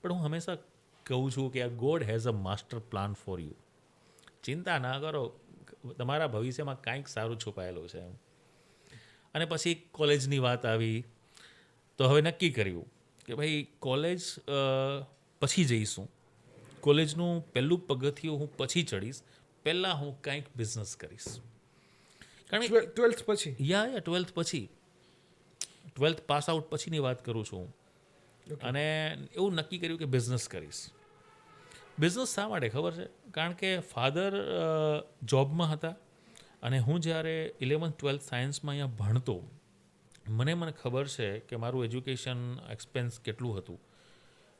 પણ હું હંમેશા કહું છું કે આ God has a master plan for you. ચિંતા ના કરો, તમારા ભવિષ્યમાં કાંઈક સારું છુપાયેલું છે એમ. અને પછી કોલેજની વાત આવી તો હવે નક્કી કર્યું કે ભાઈ કોલેજ પછી જઈશું. કોલેજનું પહેલું પગથિયું હું પછી ચડીશ, પહેલાં હું કાંઈક બિઝનેસ કરીશ. કારણ કે 12th પછી યા 12th પછી, 12th પાસ આઉટ પછીની વાત કરું છું હું. અને એવું નક્કી કર્યું કે બિઝનેસ કરીશ. બિઝનેસ શા માટે ખબર છે? કારણ કે ફાધર જોબમાં હતા અને હું જ્યારે 11th 12th સાયન્સમાં અહીંયા ભણતો, મને ખબર છે કે મારું એજ્યુકેશન એક્સપેન્સ કેટલું હતું.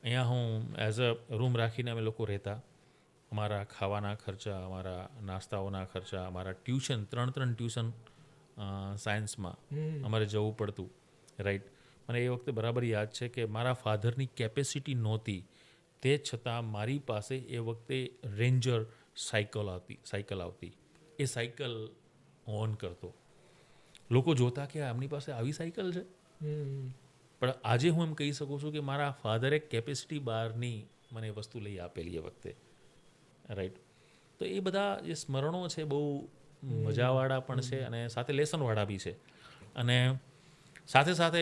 અહીંયા હું એઝ અ રૂમ રાખીને અમે લોકો રહેતા. અમારા ખાવાના ખર્ચા, અમારા નાસ્તાઓના ખર્ચા, અમારા ટ્યુશન, 3 ટ્યુશન સાયન્સમાં અમારે જવું પડતું, રાઈટ. મને એ વખતે બરાબર યાદ છે કે મારા ફાધરની કેપેસિટી નહોતી, તે છતાં મારી પાસે એ વખતે રેન્જર સાયકલ આવતી. એ સાયકલ ઓન કરતો. લોકો જોતા કે આમની પાસે આવી સાયકલ છે. પણ આજે હું એમ કહી શકું છું કે મારા ફાધરે કેપેસિટી બહારની મને વસ્તુ લઈ આપેલી એ વખતે, રાઈટ. તો એ બધા જે સ્મરણો છે બહુ મજાવાળા પણ છે અને સાથે લેસનવાળા બી છે. અને સાથે સાથે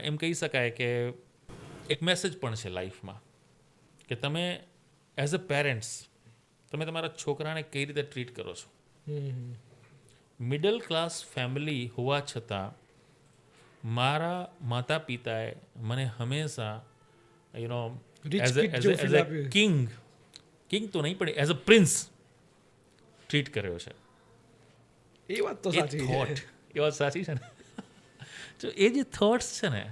એમ કહી શકાય કે એક મેસેજ પણ છે લાઈફમાં કે તમે એઝ અ પેરેન્ટ્સ તમે તમારા છોકરાને કઈ રીતે ટ્રીટ કરો છો. મિડલ ક્લાસ ફેમિલી હોવા છતાં મારા માતા પિતાએ મને હંમેશા એઝ અ કિંગ તો નહીં પણ એઝ અ પ્રિન્સ ટ્રીટ કર્યો છે. એ વાત તો સાચી છે. એ વાત સાચી છે ને. તો એ જે થોટ્સ છે ને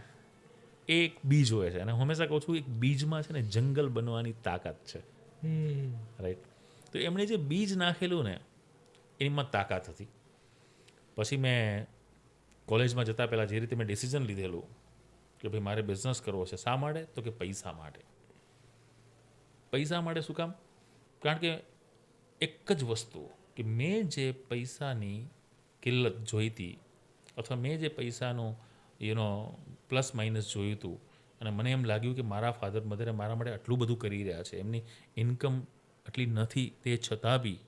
એ એક બીજ હોય છે અને હું હંમેશા કહું છું એક બીજમાં છે ને જંગલ બનવાની તાકાત છે, રાઈટ. તો એમણે જે બીજ નાખેલું ને એમાં તાકાત હતી. પછી મેં કોલેજમાં જતાં પહેલાં જે રીતે મેં ડિસિઝન લીધેલું કે ભાઈ મારે બિઝનેસ કરવો છે. શા માટે? તો કે પૈસા માટે. પૈસા માટે શું કામ? કારણ કે એક જ વસ્તુ કે મેં જે પૈસાની કિલ્લત જોઈતી અથવા મેં જે પૈસાનું પ્લસ માઇનસ જોયું હતું અને મને એમ લાગ્યું કે મારા ફાધર મધરે મારા માટે આટલું બધું કરી રહ્યા છે, એમની ઇન્કમ આટલી નથી તે છતાં બી,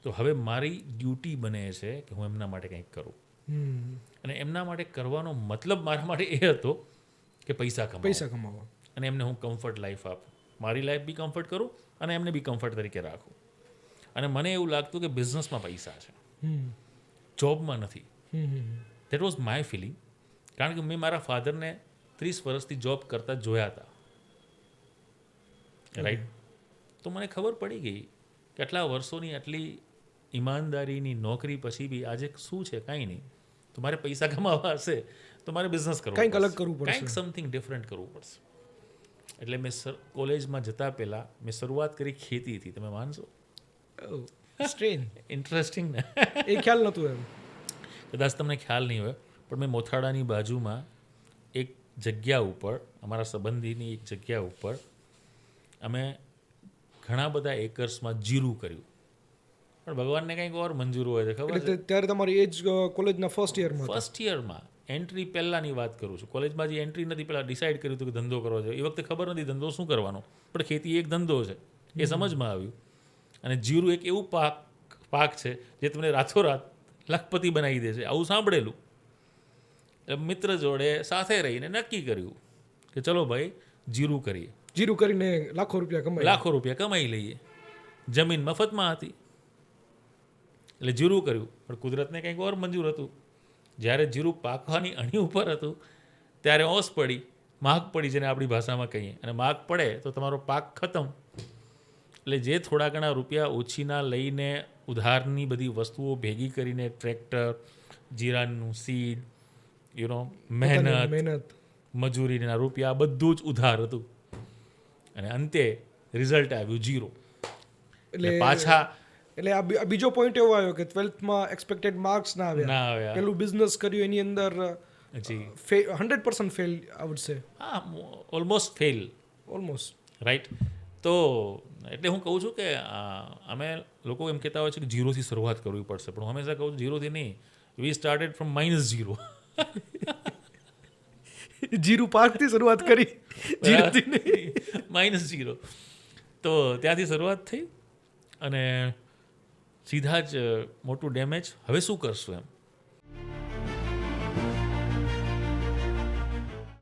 તો હવે મારી ડ્યુટી બને છે કે હું એમના માટે કંઈક કરું. અને એમના માટે કરવાનો મતલબ મારા માટે એ હતો કે પૈસા કમાવા અને એમને હું કમ્ફર્ટ લાઈફ આપું, મારી લાઈફ બી કમ્ફર્ટ કરું અને એમને બી કમ્ફર્ટ તરીકે રાખું. અને મને એવું લાગતું કે બિઝનેસમાં પૈસા છે, જોબમાં નથી. That was my feeling. કારણ કે મેં મારા ફાધરને 30 વર્ષથી જોબ કરતા જોયા હતા, રાઈટ. તો મને ખબર પડી ગઈ કે આટલા વર્ષોની આટલી ઈમાનદારીની નોકરી પછી બી આજે શું છે? કાંઈ નહીં. તો મારે પૈસા કમાવા હશે તો મારે બિઝનેસ કરવો, કંઈક અલગ કરવું પડશે, કંઈક સમથિંગ ડિફરન્ટ કરવું પડશે. એટલે મેં કોલેજમાં જતા પહેલાં મેં શરૂઆત કરી ખેતીથી. તમે માનશો? ઇન્ટરેસ્ટિંગ ને? એ ખ્યાલ નહોતું એમ. કદાચ તમને ખ્યાલ નહીં હોય પણ મેં મોથાળાની બાજુમાં એક જગ્યા ઉપર, અમારા સંબંધીની એક જગ્યા ઉપર અમે ઘણા બધા એકર્સમાં જીરું કર્યું. પણ ભગવાનને કંઈક ઓર મંજૂર હોય છે, ખબર છે? ત્યારે તમારી એજ કોલેજના ફર્સ્ટ યરમાં એન્ટ્રી પહેલાંની વાત કરું છું. કોલેજમાં જે એન્ટ્રી નથી, પહેલાં ડિસાઇડ કર્યું હતું કે ધંધો કરવો છે. એ વખતે ખબર નથી ધંધો શું કરવાનો, પણ ખેતી એક ધંધો છે એ સમજમાં આવ્યું. અને જીરું એક એવું પાક છે જે તમને રાતોરાત લખપતિ બનાવી દે છે, આવું સાંભળેલું. મિત્ર જોડે સાથે રહીને નક્કી કર્યું કે ચલો ભાઈ જીરું કરીએ. જીરું કરીને લાખો રૂપિયા કમાઈ લઈએ. જમીન મફતમાં હતી એટલે જીરું કર્યું. પણ કુદરતને કંઈક ઓર મંજૂર હતું. જ્યારે જીરું પાકવાની અણી ઉપર હતું ત્યારે ઓસ પડી, માગ પડી, જેને આપણી ભાષામાં કહીએ. અને માગ પડે તો તમારો પાક ખતમ. એટલે જે થોડા ઘણા રૂપિયા ઓછીના લઈને ઉધારની બધી વસ્તુઓ ભેગી કરીને ટ્રેક્ટર, જીરાનું સીડ, મહેનત, મજૂરીના રૂપિયા બધું જ ઉધાર હતું. અને અંતે રિઝલ્ટ આવ્યું જીરો. એટલે પાછા એટલે આ બીજો પોઈન્ટ એવો આવ્યો કે 12thમાં એક્સપેક્ટેડ માર્ક્સ ના આવ્યા. પેલું બિઝનેસ કર્યું એની અંદર 100% ફેલ આવડશે. હા, ઓલમોસ્ટ ફેલ, રાઈટ. તો એટલે હું કહું છું કે અમે લોકો એમ કહેતા હોય છે કે ઝીરોથી શરૂઆત કરવી પડશે, પણ હું હંમેશા કહું છું ઝીરોથી નહીં, વી સ્ટાર્ટેડ ફ્રોમ -0. 0.5 શરૂઆત કરી, 0 -0. તો ત્યાંથી શરૂઆત થઈ અને સીધા જ મોટું ડેમેજ. હવે શું કરશું એમ.